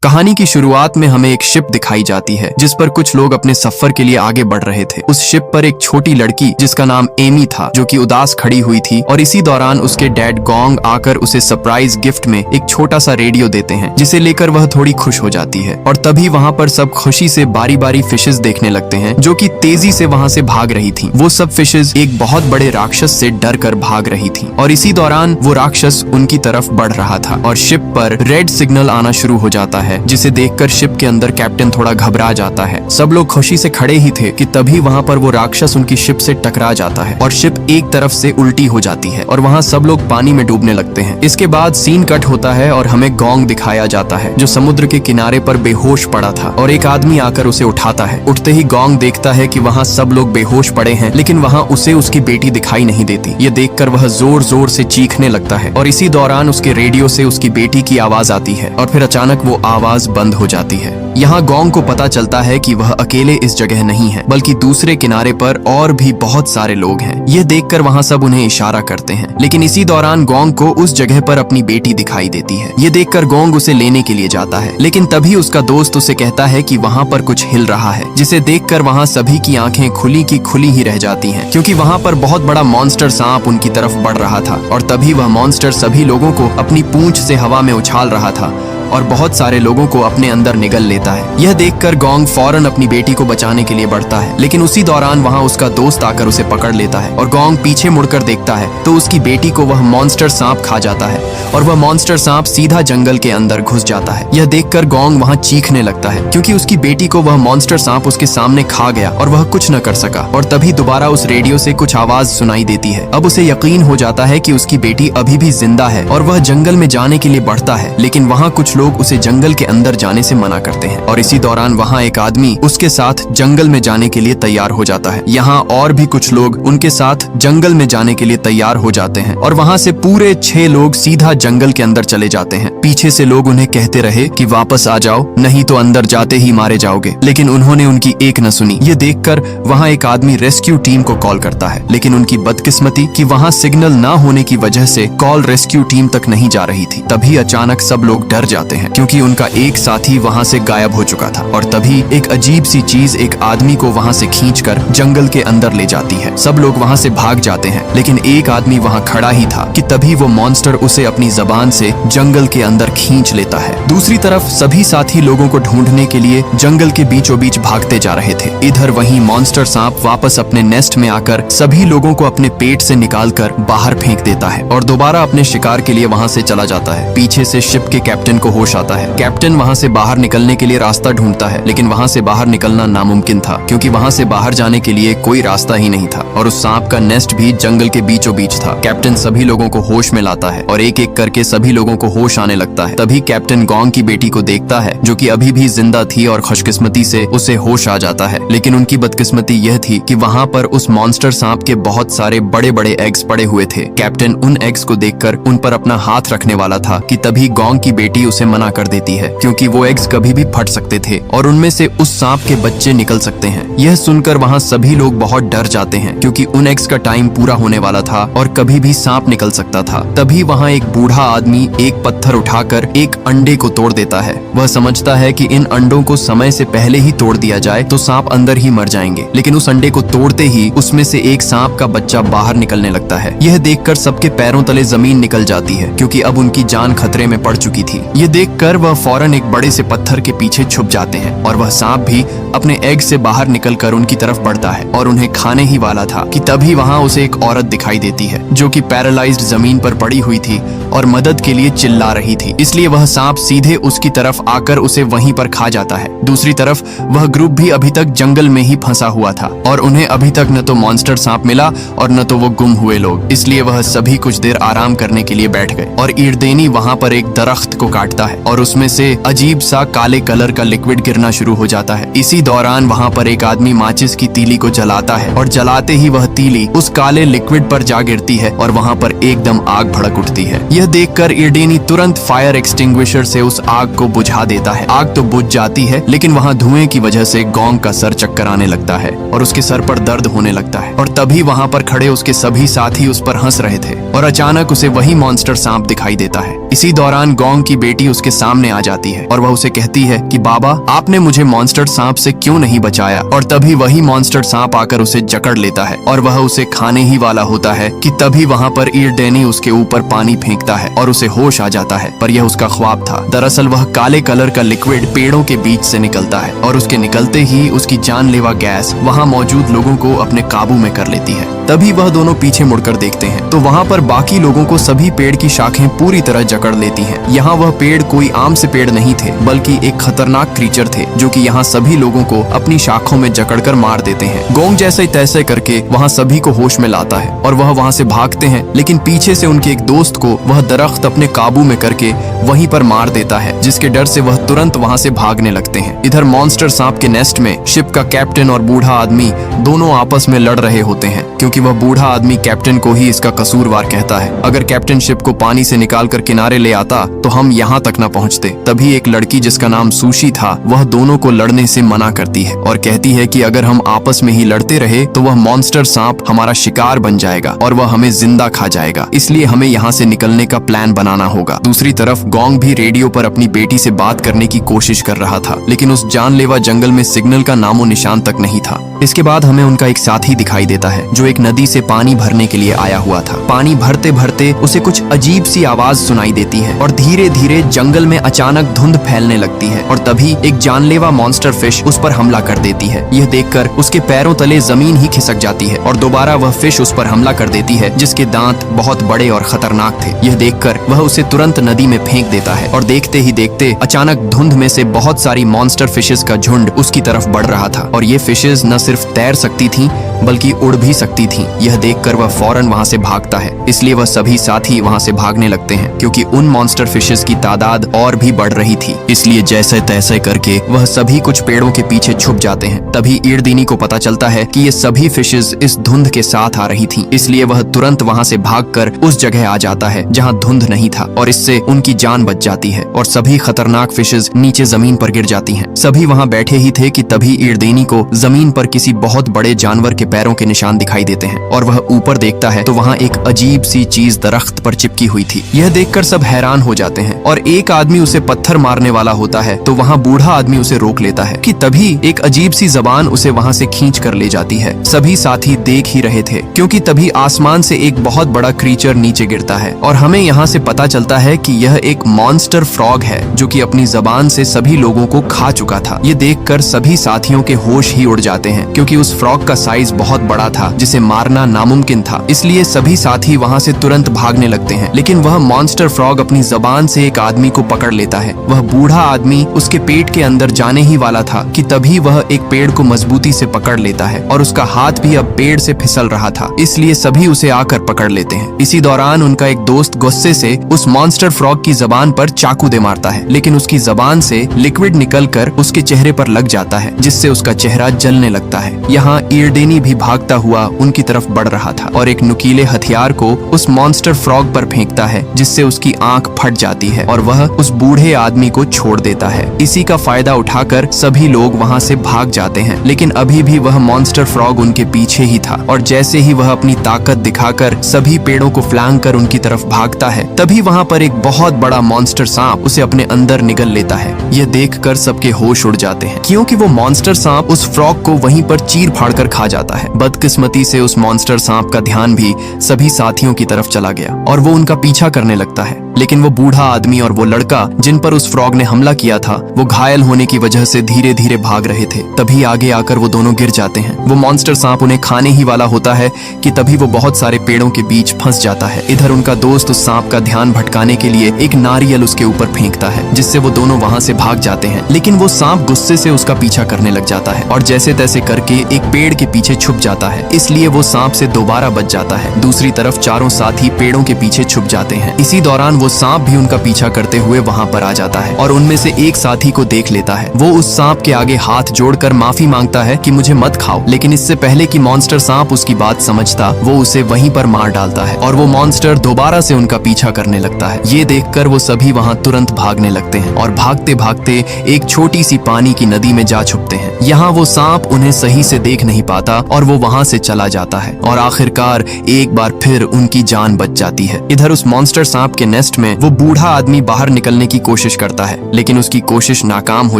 कहानी की शुरुआत में हमें एक शिप दिखाई जाती है जिस पर कुछ लोग अपने सफर के लिए आगे बढ़ रहे थे। उस शिप पर एक छोटी लड़की जिसका नाम एमी था जो कि उदास खड़ी हुई थी और इसी दौरान उसके डैड गोंग आकर उसे सरप्राइज गिफ्ट में एक छोटा सा रेडियो देते हैं जिसे लेकर वह थोड़ी खुश हो जाती है। और तभी वहाँ पर सब खुशी से बारी बारी फिशेस देखने लगते हैं जो कि तेजी से वहाँ से भाग रही थी। वो सब फिशेस एक बहुत बड़े राक्षस से डर कर भाग रही थी और इसी दौरान वो राक्षस उनकी तरफ बढ़ रहा था और शिप पर रेड सिग्नल आना शुरू हो जाता है जिसे देखकर शिप के अंदर कैप्टन थोड़ा घबरा जाता है। सब लोग खुशी से खड़े ही थे कि तभी वहाँ पर वो राक्षस उनकी शिप से टकरा जाता है और शिप एक तरफ से उल्टी हो जाती है और वहाँ सब लोग पानी में डूबने लगते हैं। इसके बाद सीन कट होता है और हमें गोंग दिखाया जाता है जो समुद्र के किनारे पर बेहोश पड़ा था और एक आदमी आकर उसे उठाता है। उठते ही गोंग देखता है कि वहाँ सब लोग बेहोश पड़े हैं लेकिन वहाँ उसे उसकी बेटी दिखाई नहीं देती। ये देखकर वह जोर जोर से चीखने लगता है और इसी दौरान उसके रेडियो से उसकी बेटी की आवाज आती है और फिर अचानक वो आवाज बंद हो जाती है। यहाँ गोंग को पता चलता है कि वह अकेले इस जगह नहीं है बल्कि दूसरे किनारे पर और भी बहुत सारे लोग हैं। यह देखकर वहाँ सब उन्हें इशारा करते हैं लेकिन इसी दौरान गोंग को उस जगह पर अपनी बेटी दिखाई देती है। ये देखकर गोंग उसे लेने के लिए जाता है लेकिन तभी उसका दोस्त उसे कहता है कि वहाँ पर कुछ हिल रहा है जिसे देखकर वहाँ सभी की आंखें खुली की खुली ही रह जाती हैं क्योंकि वहाँ पर बहुत बड़ा मॉन्स्टर सांप उनकी तरफ बढ़ रहा था और तभी वह मॉन्स्टर सभी लोगों को अपनी पूंछ से हवा में उछाल रहा था और बहुत सारे लोगों को अपने अंदर निगल लेता है। यह देखकर गोंग फौरन अपनी बेटी को बचाने के लिए बढ़ता है लेकिन उसी दौरान वहाँ उसका दोस्त आकर उसे पकड़ लेता है और गोंग पीछे मुड़कर देखता है तो उसकी बेटी को वह मॉन्स्टर सांप खा जाता है और वह मॉन्स्टर सांप सीधा जंगल के अंदर घुस जाता है। यह देखकर गोंग वहाँ चीखने लगता है क्योंकि उसकी बेटी को वह मॉन्स्टर सांप उसके सामने खा गया और वह कुछ न कर सका। और तभी दोबारा उस रेडियो से कुछ आवाज सुनाई देती है। अब उसे यकीन हो जाता है कि उसकी बेटी अभी भी जिंदा है और वह जंगल में जाने के लिए बढ़ता है लेकिन वहाँ कुछ लोग उसे जंगल के अंदर जाने से मना करते हैं और इसी दौरान वहाँ एक आदमी उसके साथ जंगल में जाने के लिए तैयार हो जाता है। यहाँ और भी कुछ लोग उनके साथ जंगल में जाने के लिए तैयार हो जाते हैं और वहाँ से पूरे 6 लोग सीधा जंगल के अंदर चले जाते हैं। पीछे से लोग उन्हें कहते रहे कि वापस आ जाओ नहीं तो अंदर जाते ही मारे जाओगे लेकिन उन्होंने उनकी एक न सुनी। ये देखकर वहाँ एक आदमी रेस्क्यू टीम को कॉल करता है लेकिन उनकी बदकिस्मती कि वहाँ सिग्नल न होने की वजह से कॉल रेस्क्यू टीम तक नहीं जा रही थी। तभी अचानक सब लोग डर जाते हैं क्योंकि उनका एक साथी वहाँ से गायब हो चुका था और तभी एक अजीब सी चीज एक आदमी को वहाँ से खींचकर जंगल के अंदर ले जाती है। सब लोग वहाँ से भाग जाते हैं लेकिन एक आदमी वहाँ खड़ा ही था कि तभी वो मॉन्स्टर उसे अपनी जबान से जंगल के अंदर खींच लेता है। दूसरी तरफ सभी साथी लोगों को ढूंढने के लिए जंगल के बीचों बीच भागते जा रहे थे। इधर वहीं मॉन्स्टर सांप वापस अपने नेस्ट में आकर सभी लोगों को अपने पेट से निकालकर बाहर फेंक देता है और दोबारा अपने शिकार के लिए वहाँ से चला जाता है। पीछे से शिप के कैप्टन को होश आता है। कैप्टन वहाँ से बाहर निकलने के लिए रास्ता ढूंढता है लेकिन वहाँ से बाहर निकलना नामुमकिन था क्योंकि वहाँ से बाहर जाने के लिए कोई रास्ता ही नहीं था और उस सांप का नेस्ट भी जंगल के बीचों बीच था। कैप्टन सभी लोगों को होश में लाता है और एक एक करके सभी लोगों को होश आने लगता है। तभी कैप्टन गोंग की बेटी को देखता है जो कि अभी भी जिंदा थी और खुशकिस्मती से उसे होश आ जाता है लेकिन उनकी बदकिस्मती यह थी कि वहाँ पर उस मॉन्स्टर सांप के बहुत सारे बड़े बड़े एग्स पड़े हुए थे। कैप्टन उन एग्स को देखकर उन पर अपना हाथ रखने वाला था कि तभी गोंग की बेटी उसे मना कर देती है क्योंकि वो एग्स कभी भी फट सकते थे और उनमें से उस सांप के बच्चे निकल सकते हैं। यह सुनकर वहाँ सभी लोग बहुत डर जाते हैं क्योंकि उन एग्स का टाइम पूरा होने वाला था और कभी भी सांप निकल सकता था। तभी वहाँ एक बूढ़ा आदमी एक पत्थर उठाकर एक अंडे को तोड़ देता है। वह समझता है कि इन अंडों को समय से पहले ही तोड़ दिया जाए तो सांप अंदर ही मर जाएंगे लेकिन उस अंडे को तोड़ते ही उसमें से एक सांप का बच्चा बाहर निकलने लगता है। यह देखकर सबके पैरों तले जमीन निकल जाती है क्योंकि अब उनकी जान खतरे में पड़ चुकी थी। ये देखकर वह फौरन एक बड़े से पत्थर के पीछे छुप जाते हैं और वह सांप भी अपने एग से बाहर निकलकर उनकी तरफ बढ़ता है और उन्हें खाने ही वाला था कि तभी वहाँ उसे एक औरत दिखाई देती है जो कि पैरालाइज्ड जमीन पर पड़ी हुई थी और मदद के लिए चिल्ला रही थी। इसलिए वह सांप सीधे उसकी तरफ आकर उसे वहीं पर खा जाता है। दूसरी तरफ वह ग्रुप भी अभी तक जंगल में ही फंसा हुआ था और उन्हें अभी तक न तो मॉन्स्टर सांप मिला और न तो वो गुम हुए लोग। इसलिए वह सभी कुछ देर आराम करने के लिए बैठ गए और ईरदेनी वहाँ पर एक दरख्त को काटता है और उसमें से अजीब सा काले कलर का लिक्विड गिरना शुरू हो जाता है। इसी दौरान वहाँ पर एक आदमी माचिस की तीली को जलाता है और जलाते ही वह तीली उस काले लिक्विड पर जा गिरती है और वहाँ पर एकदम आग भड़क उठती है। यह देखकर ईरडेनी तुरंत फायर एक्सटिंग्विशर से उस आग को बुझा देता है। आग तो बुझ जाती है, लेकिन वहाँ धुएं की वजह से गोंग का सर चक्कर आने लगता है और उसके सर पर दर्द होने लगता है। और तभी वहाँ पर खड़े उसके सभी साथी उस पर हंस रहे थे और अचानक उसे वही मॉन्स्टर सांप दिखाई देता है। इसी दौरान गोंग की बेटी उसके सामने आ जाती है और वह उसे कहती है कि बाबा, आपने मुझे मॉन्स्टर सांप से क्यों नहीं बचाया। और तभी वही मॉन्स्टर सांप आकर उसे जकड़ लेता है और वह उसे खाने ही वाला होता है कि तभी वहाँ पर ईरडेनी उसके ऊपर पानी फेंकता है और उसे होश आ जाता है। पर यह उसका ख्वाब था। दरअसल वह काले कलर का लिक्विड पेड़ों के बीच से निकलता है और उसके निकलते ही उसकी जानलेवा गैस वहाँ मौजूद लोगों को अपने काबू में कर लेती है। तभी वह दोनों पीछे मुड़कर देखते हैं तो वहाँ पर बाकी लोगों को सभी पेड़ की शाखें पूरी तरह जकड़ लेती हैं। यहाँ वह पेड़ कोई आम से पेड़ नहीं थे, बल्कि एक खतरनाक क्रीचर थे जो कि यहाँ सभी लोगों को अपनी शाखों में जकड़कर मार देते हैं। गोंग जैसे तैसे करके वहाँ सभी को होश में लाता है और वह वहाँ से भागते हैं, लेकिन पीछे से उनके एक दोस्त को वह दरख्त अपने काबू में करके वहीं पर मार देता है, जिसके डर से वह तुरंत वहाँ से भागने लगते हैं। इधर मॉन्स्टर सांप के नेस्ट में शिप का कैप्टन और बूढ़ा आदमी दोनों आपस में लड़ रहे होते हैं, क्योंकि वह बूढ़ा आदमी कैप्टन को ही इसका कसूरवार कहता है। अगर कैप्टन शिप को पानी से निकालकर किनारे ले आता तो हम यहाँ तक न पहुँचते। तभी एक लड़की जिसका नाम सुशी था, वह दोनों को लड़ने से मना करती है और कहती है कि अगर हम आपस में ही लड़ते रहे तो वह मॉन्स्टर सांप हमारा शिकार बन जाएगा और वह हमें जिंदा खा जाएगा, इसलिए हमें यहाँ से निकलने का प्लान बनाना होगा। दूसरी तरफ गोंग भी रेडियो पर अपनी बेटी से बात करने की कोशिश कर रहा था, लेकिन उस जानलेवा जंगल में सिग्नल का नामो निशान तक नहीं था। इसके बाद हमें उनका एक साथी दिखाई देता है जो एक नदी से पानी भरने के लिए आया हुआ था। पानी भरते भरते उसे कुछ अजीब सी आवाज सुनाई देती है और धीरे धीरे जंगल में अचानक धुंध फैलने लगती है और तभी एक जानलेवा मॉन्स्टर फिश उस पर हमला कर देती है। यह देखकर उसके पैरों तले जमीन ही खिसक जाती है और दोबारा वह फिश उस पर हमला कर देती है, जिसके दांत बहुत बड़े और खतरनाक थे। यह देखकर वह उसे तुरंत नदी में फेंक देता है और देखते ही देखते अचानक धुंध में से बहुत सारी मॉन्स्टर फिशेस का झुंड उसकी तरफ बढ़ रहा था और ये फिशेस न सिर्फ तैर सकती थीं बल्कि उड़ भी सकती थीं। यह देखकर वह फौरन वहां से भागता है, इसलिए वह सभी साथी वहां से भागने लगते हैं, क्योंकि उन मॉन्स्टर फिशेस की तादाद और भी बढ़ रही थी। इसलिए जैसे तैसे करके वह सभी कुछ पेड़ों के पीछे छुप जाते हैं। तभी ईरडेनी को पता चलता है कि ये सभी फिशेस इस धुंध के साथ आ रही थीं, इसलिए वह तुरंत वहां से भागकर उस जगह आ जाता है जहां धुंध नहीं था और इससे उनकी जान बच जाती है और सभी खतरनाक फिशेस नीचे जमीन पर गिर जाती हैं। सभी वहां बैठे ही थे कि तभी ईरडेनी को जमीन पर किसी बहुत बड़े जानवर के पैरों के निशान दिखाई देते हैं और वह ऊपर देखता है तो वहाँ एक अजीब सी चीज दरख्त पर चिपकी हुई थी। यह देखकर सब हैरान हो जाते हैं और एक आदमी उसे पत्थर मारने वाला होता है तो वहाँ बूढ़ा आदमी उसे रोक लेता है कि तभी एक अजीब सी जबान उसे वहाँ से खींच कर ले जाती है। सभी साथी देख ही रहे थे, क्योंकि तभी आसमान से एक बहुत बड़ा क्रीचर नीचे गिरता है और हमें यहाँ से पता चलता है कि यह एक मॉन्स्टर फ्रॉग है जो कि अपनी जबान से सभी लोगों को खा चुका था। ये देखकर सभी साथियों के होश ही उड़ जाते हैं, क्योंकि उस फ्रॉग का साइज बहुत बड़ा था जिसे मारना नामुमकिन था। इसलिए सभी साथी वहाँ से तुरंत भागने लगते हैं, लेकिन वह मॉन्स्टर फ्रॉग अपनी जबान से एक आदमी को पकड़ लेता है। वह बूढ़ा आदमी उसके पेट के अंदर जाने ही वाला था कि तभी वह एक पेड़ को मजबूती से पकड़ लेता है और उसका हाथ भी अब पेड़ से फिसल रहा था, इसलिए सभी उसे आकर पकड़ लेते हैं। इसी दौरान उनका एक दोस्त गुस्से से उस मॉन्स्टर फ्रॉग की जबान पर चाकू दे मारता है, लेकिन उसकी जबान से लिक्विड निकलकर उसके चेहरे पर लग जाता है, जिससे उसका चेहरा जलने लगता है। यहाँ ईरडेनी भी भागता हुआ उनकी तरफ बढ़ रहा था और एक नुकीले हथियार को उस मॉन्स्टर फ्रॉग पर फेंकता है, जिससे उसकी आंख फट जाती है और वह उस बूढ़े आदमी को छोड़ देता है। इसी का फायदा उठाकर सभी लोग वहां से भाग जाते हैं, लेकिन अभी भी वह मॉन्स्टर फ्रॉग उनके पीछे ही था और जैसे ही वह अपनी ताकत दिखाकर सभी पेड़ों को फ्लांग कर उनकी तरफ भागता है, तभी वहां पर एक बहुत बड़ा मॉन्स्टर सांप उसे अपने अंदर निगल लेता है। यह देखकर सबके होश उड़ जाते हैं, क्योंकि वो मॉन्स्टर सांप उस फ्रॉग को वहीं पर चीर फाड़ कर खा जाता है। बदकिस्मती से उस मॉन्स्टर सांप का ध्यान भी सभी साथियों की तरफ चला गया और वो उनका पीछा करने लगता है, लेकिन वो बूढ़ा आदमी और वो लड़का जिन पर उस फ्रॉग ने हमला किया था, वो घायल होने की वजह से धीरे धीरे भाग रहे थे। तभी आगे आकर वो दोनों गिर जाते हैं। वो मॉन्स्टर सांप उन्हें खाने ही वाला होता है कि तभी वो बहुत सारे पेड़ों के बीच फंस जाता है। इधर उनका दोस्त उस सांप का ध्यान भटकाने के लिए एक नारियल उसके ऊपर फेंकता है, जिससे वो दोनों वहां से भाग जाते हैं, लेकिन वो सांप गुस्से से उसका पीछा करने लग जाता है और जैसे तैसे करके एक पेड़ के पीछे छुप जाता है, इसलिए वो सांप से दोबारा बच जाता है। दूसरी तरफ चारों साथी पेड़ों के पीछे छुप जाते हैं। इसी दौरान वो वो सांप भी उनका पीछा करते हुए वहाँ पर आ जाता है और उनमें से एक साथी को देख लेता है। वो उस सांप के आगे हाथ जोड़कर माफी मांगता है कि मुझे मत खाओ, लेकिन इससे पहले कि मॉन्स्टर सांप उसकी बात समझता, वो उसे वहीं पर मार डालता है और वो मॉन्स्टर दोबारा से उनका पीछा करने लगता है। ये देखकर वो सभी वहाँ तुरंत भागने लगते हैं और भागते भागते एक छोटी सी पानी की नदी में जा छुपते हैं। यहाँ वो सांप उन्हें सही से देख नहीं पाता और वो वहाँ से चला जाता है और आखिरकार एक बार फिर उनकी जान बच जाती है। इधर उस मॉन्स्टर सांप के नेस्ट में वो बूढ़ा आदमी बाहर निकलने की कोशिश करता है, लेकिन उसकी कोशिश नाकाम हो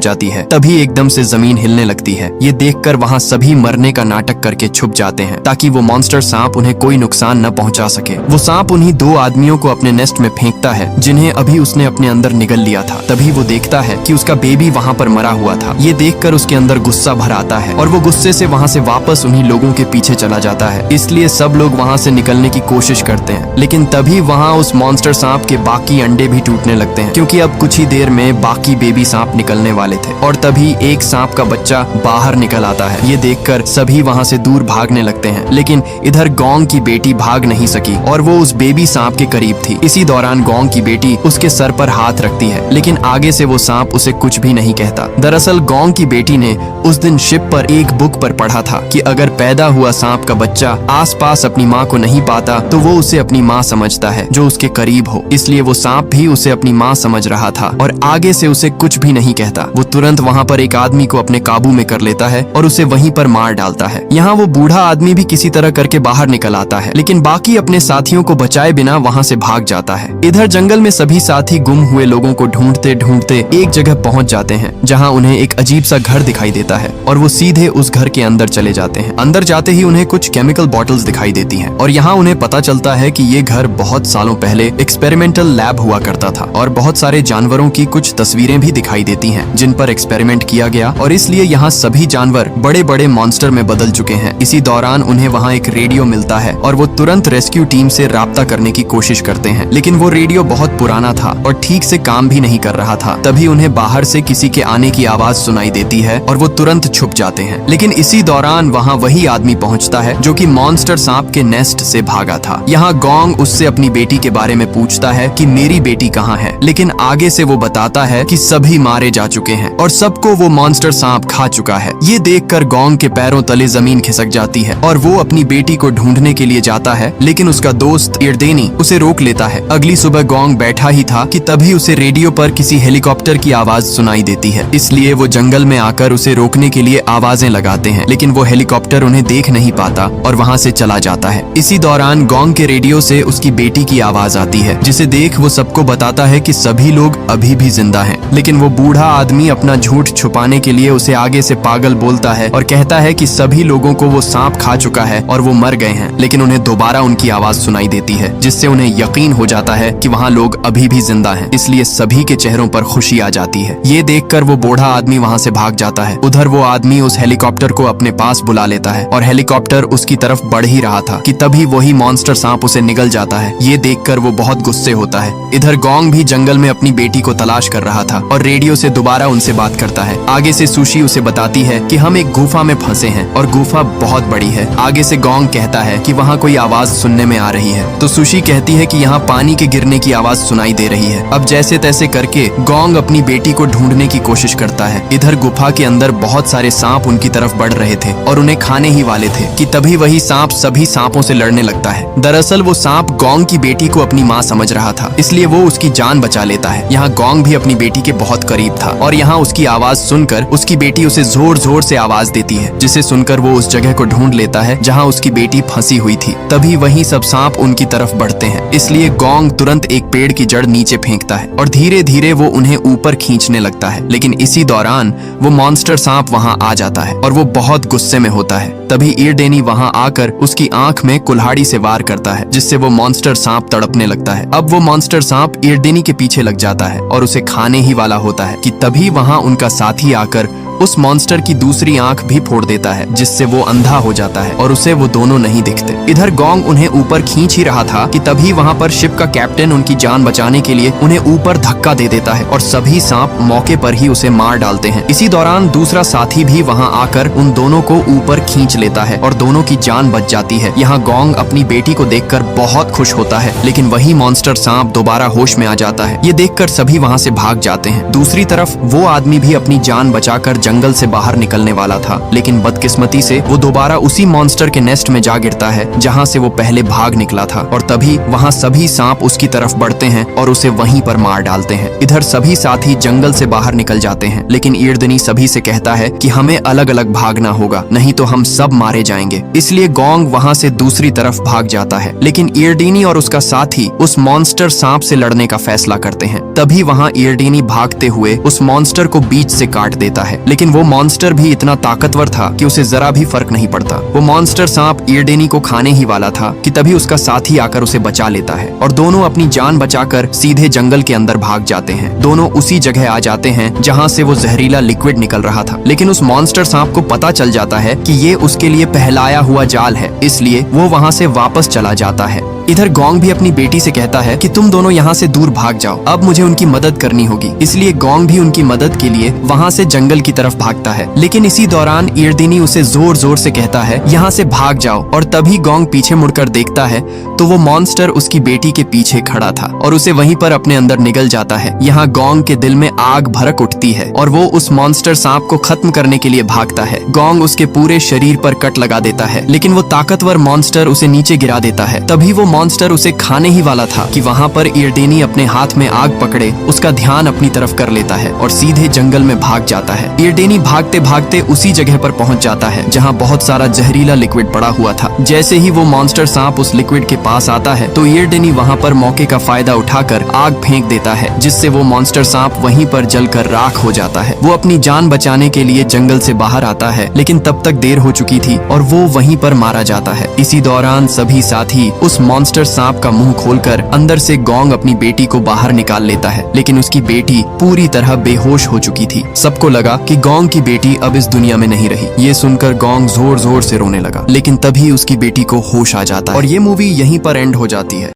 जाती है। तभी एकदम से जमीन हिलने लगती है। ये देखकर वहाँ सभी मरने का नाटक करके छुप जाते हैं ताकि वो मॉन्स्टर सांप उन्हें कोई नुकसान न पहुंचा सके। वो सांप उन्हीं दो आदमियों को अपने नेस्ट में फेंकता है जिन्हें अभी उसने अपने अंदर निगल लिया था। तभी वो देखता है कि उसका बेबी वहाँ पर मरा हुआ था। ये देखकर उसके अंदर गुस्सा भर आता है और वो गुस्से से वहाँ से वापस उन्हीं लोगों के पीछे चला जाता है। इसलिए सब लोग वहाँ से निकलने की कोशिश करते हैं, लेकिन तभी वहाँ उस मॉन्स्टर सांप के बाकी अंडे भी टूटने लगते हैं क्योंकि अब कुछ ही देर में बाकी बेबी सांप निकलने वाले थे। और तभी एक सांप का बच्चा बाहर निकल आता है। ये देखकर सभी वहाँ से दूर भागने लगते हैं, लेकिन इधर गोंग की बेटी भाग नहीं सकी और वो उस बेबी सांप के करीब थी। इसी दौरान गोंग की बेटी उसके सर पर हाथ रखती है, लेकिन आगे से वो सांप उसे कुछ भी नहीं कहता। दरअसल गोंग की बेटी ने उस दिन शिप पर एक बुक पर पढ़ा था कि अगर पैदा हुआ सांप का बच्चा आसपास अपनी माँ को नहीं पाता तो वो उसे अपनी माँ समझता है जो उसके करीब हो। इसलिए वो सांप भी उसे अपनी माँ समझ रहा था और आगे से उसे कुछ भी नहीं कहता। वो तुरंत वहाँ पर एक आदमी को अपने काबू में कर लेता है और उसे वहीं पर मार डालता है। यहाँ वो बूढ़ा आदमी भी किसी तरह करके बाहर निकल आता है, लेकिन बाकी अपने साथियों को बचाए बिना वहाँ से भाग जाता है। इधर जंगल में सभी साथी गुम हुए लोगों को ढूंढते ढूंढते एक जगह पहुँच जाते हैं जहाँ उन्हें एक अजीब सा घर दिखाई देता है और वो सीधे उस घर के अंदर चले जाते हैं। अंदर जाते ही उन्हें कुछ केमिकल बॉटल्स दिखाई देती हैं और यहाँ उन्हें पता चलता है कि ये घर बहुत सालों पहले एक्सपेरिमेंटल लैब हुआ करता था और बहुत सारे जानवरों की कुछ तस्वीरें भी दिखाई देती हैं जिन पर एक्सपेरिमेंट किया गया और इसलिए यहाँ सभी जानवर बड़े बड़े मॉन्स्टर में बदल चुके हैं। इसी दौरान उन्हें वहाँ एक रेडियो मिलता है और वो तुरंत रेस्क्यू टीम से राब्ता करने की कोशिश करते हैं, लेकिन वो रेडियो बहुत पुराना था और ठीक से काम भी नहीं कर रहा था। तभी उन्हें बाहर से किसी के आने की आवाज सुनाई देती है और वो तुरंत छुप जाते हैं, लेकिन इसी दौरान वहाँ वही आदमी पहुँचता है जो कि मॉन्स्टर सांप के नेस्ट से भागा था। यहाँ गोंग उससे अपनी बेटी के बारे में पूछता है कि मेरी बेटी कहाँ है, लेकिन आगे से वो बताता है कि सभी मारे जा चुके हैं और सबको वो मॉन्स्टर सांप खा चुका है। ये देखकर गोंग के पैरों तले जमीन खिसक जाती है और वो अपनी बेटी को ढूंढने के लिए जाता है, लेकिन उसका दोस्त इर्देनी उसे रोक लेता है। अगली सुबह गोंग बैठा ही था कि तभी उसे रेडियो पर किसी हेलीकॉप्टर की आवाज सुनाई देती है। इसलिए वो जंगल में आकर उसे रोकने के लिए आवाजें लगाते हैं, लेकिन वो हेलीकॉप्टर उन्हें देख नहीं पाता और वहाँ से चला जाता है। इसी दौरान गोंग के रेडियो से उसकी बेटी की आवाज आती है, जिसे देख वो सबको बताता है कि सभी लोग अभी भी जिंदा हैं। लेकिन वो बूढ़ा आदमी अपना झूठ छुपाने के लिए उसे आगे से पागल बोलता है और कहता है कि सभी लोगों को वो सांप खा चुका है और वो मर गए हैं, लेकिन उन्हें दोबारा उनकी आवाज सुनाई देती है, जिससे उन्हें यकीन हो जाता है कि वहाँ लोग अभी भी जिंदा हैं। इसलिए सभी के चेहरों पर खुशी आ जाती है। ये देखकर वो बूढ़ा आदमी वहाँ से भाग जाता है। उधर वो आदमी उस हेलीकॉप्टर को अपने पास बुला लेता है और हेलीकॉप्टर उसकी तरफ बढ़ ही रहा था कि तभी वही मॉन्स्टर सांप उसे निगल जाता है। ये देखकर वो बहुत गुस्से होता है। इधर गोंग भी जंगल में अपनी बेटी को तलाश कर रहा था और रेडियो से दोबारा उनसे बात करता है। आगे से सुशी उसे बताती है कि हम एक गुफा में फंसे हैं और गुफा बहुत बड़ी है। आगे से गोंग कहता है कि वहाँ कोई आवाज सुनने में आ रही है, तो सुशी कहती है कि यहाँ पानी के गिरने की आवाज सुनाई दे रही है। अब जैसे तैसे करके गोंग अपनी बेटी को ढूंढने की कोशिश करता है। इधर गुफा के अंदर बहुत सारे सांप उनकी तरफ बढ़ रहे थे और उन्हें खाने ही वाले थे कि तभी वही सांप सभी सांपों से लड़ने लगता है। दरअसल वो सांप गोंग की बेटी को अपनी माँ समझ रहा था, इसलिए वो उसकी जान बचा लेता है। यहाँ गोंग भी अपनी बेटी के बहुत करीब था और यहाँ उसकी आवाज सुनकर उसकी बेटी उसे जोर जोर से आवाज देती है, जिसे सुनकर वो उस जगह को ढूंढ लेता है जहाँ उसकी बेटी फंसी हुई थी। तभी वही सब सांप उनकी तरफ बढ़ते हैं, इसलिए गोंग तुरंत एक पेड़ की जड़ नीचे फेंकता है और धीरे धीरे वो उन्हें ऊपर खींचने लगता है। लेकिन इसी दौरान वो मॉन्स्टर सांप वहाँ आ जाता है और वो बहुत गुस्से में होता है। तभी इर्देनी वहाँ आकर उसकी आंख में कुल्हाड़ी से वार करता है, जिससे वो मॉन्स्टर सांप तड़पने लगता है। अब वो मॉन्स्टर सांप इर्देनी के पीछे लग जाता है और उसे खाने ही वाला होता है कि तभी वहाँ उनका साथी आकर उस मॉन्स्टर की दूसरी आंख भी फोड़ देता है, जिससे वो अंधा हो जाता है और उसे वो दोनों नहीं दिखते। इधर गोंग उन्हें ऊपर खींच ही रहा था कि तभी वहाँ पर शिप का कैप्टन उनकी जान बचाने के लिए उन्हें ऊपर धक्का दे देता है और सभी सांप मौके पर ही उसे मार डालते हैं। इसी दौरान दूसरा साथी भी वहाँ आकर उन दोनों को ऊपर खींच लेता है और दोनों की जान बच जाती है। यहाँ गोंग अपनी बेटी को देखकर बहुत खुश होता है, लेकिन वही मॉन्स्टर सांप दोबारा होश में आ जाता है। ये देखकर सभी वहाँ से भाग जाते हैं। दूसरी तरफ वो आदमी भी अपनी जान बचाकर जंगल से बाहर निकलने वाला था, लेकिन बदकिस्मती से वो दोबारा उसी मॉन्स्टर के नेस्ट में जा गिरता है जहाँ से वो पहले भाग निकला था और तभी वहाँ सभी सांप उसकी तरफ बढ़ते हैं और उसे वहीं पर मार डालते हैं। इधर सभी साथी जंगल से बाहर निकल जाते हैं, लेकिन ईरदनी सभी से कहता है कि हमें अलग अलग भागना होगा, नहीं तो हम सब मारे जाएंगे। इसलिए गोंग वहाँ से दूसरी तरफ भाग जाता है, लेकिन ईरडीनी और उसका साथी उस मॉन्स्टर सांप से लड़ने का फैसला करते हैं। तभी वहाँ ईरडीनी भागते हुए उस मॉन्स्टर को बीच से काट देता है, लेकिन वो मॉन्स्टर भी इतना ताकतवर था कि उसे जरा भी फर्क नहीं पड़ता। वो मॉन्स्टर सांप ईरडेनी को खाने ही वाला था कि तभी उसका साथी आकर उसे बचा लेता है और दोनों अपनी जान बचाकर सीधे जंगल के अंदर भाग जाते हैं। दोनों उसी जगह आ जाते हैं जहाँ से वो जहरीला लिक्विड निकल रहा था, लेकिन उस मॉन्स्टर सांप को पता चल जाता है कि ये उसके लिए पहलाया हुआ जाल है, इसलिए वो वहाँ से वापस चला जाता है। इधर गोंग भी अपनी बेटी से कहता है कि तुम दोनों यहाँ से दूर भाग जाओ, अब मुझे उनकी मदद करनी होगी। इसलिए गोंग भी उनकी मदद के लिए वहाँ से जंगल की तरफ भागता है, लेकिन इसी दौरान ईरदनी उसे जोर जोर से कहता है यहाँ से भाग जाओ और तभी गोंग पीछे मुड़कर देखता है तो वो मॉन्स्टर उसकी बेटी के पीछे खड़ा था और उसे वहीं पर अपने अंदर निगल जाता है। यहाँ गोंग के दिल में आग भड़क उठती है और वो उस मॉन्स्टर सांप को खत्म करने के लिए भागता है। गोंग उसके पूरे शरीर पर कट लगा देता है, लेकिन वो ताकतवर मॉन्स्टर उसे नीचे गिरा देता है। तभी वो मॉन्स्टर उसे खाने ही वाला था कि वहाँ पर ईरडेनी अपने हाथ में आग पकड़े उसका ध्यान अपनी तरफ कर लेता है और सीधे जंगल में भाग जाता है। ईरडेनी भागते भागते उसी जगह पर पहुंच जाता है जहाँ बहुत सारा जहरीला लिक्विड पड़ा हुआ था। जैसे ही वो मॉन्स्टर सांप उस लिक्विड के पास आता है तो ईरडेनी वहाँ पर मौके का फायदा उठाकर आग फेंक देता है, जिससे वो मॉन्स्टर सांप वहीं पर जलकर राख हो जाता है। वो अपनी जान बचाने के लिए जंगल से बाहर आता है, लेकिन तब तक देर हो चुकी थी और वो वहीं पर मारा जाता है। इसी दौरान सभी साथी उस मॉन्स्टर सांप का मुंह खोलकर अंदर से गोंग अपनी बेटी को बाहर निकाल लेता है, लेकिन उसकी बेटी पूरी तरह बेहोश हो चुकी थी। सबको लगा कि गोंग की बेटी अब इस दुनिया में नहीं रही। ये सुनकर गोंग जोर जोर से रोने लगा, लेकिन तभी उसकी बेटी को होश आ जाता है और ये मूवी यहीं पर एंड हो जाती है।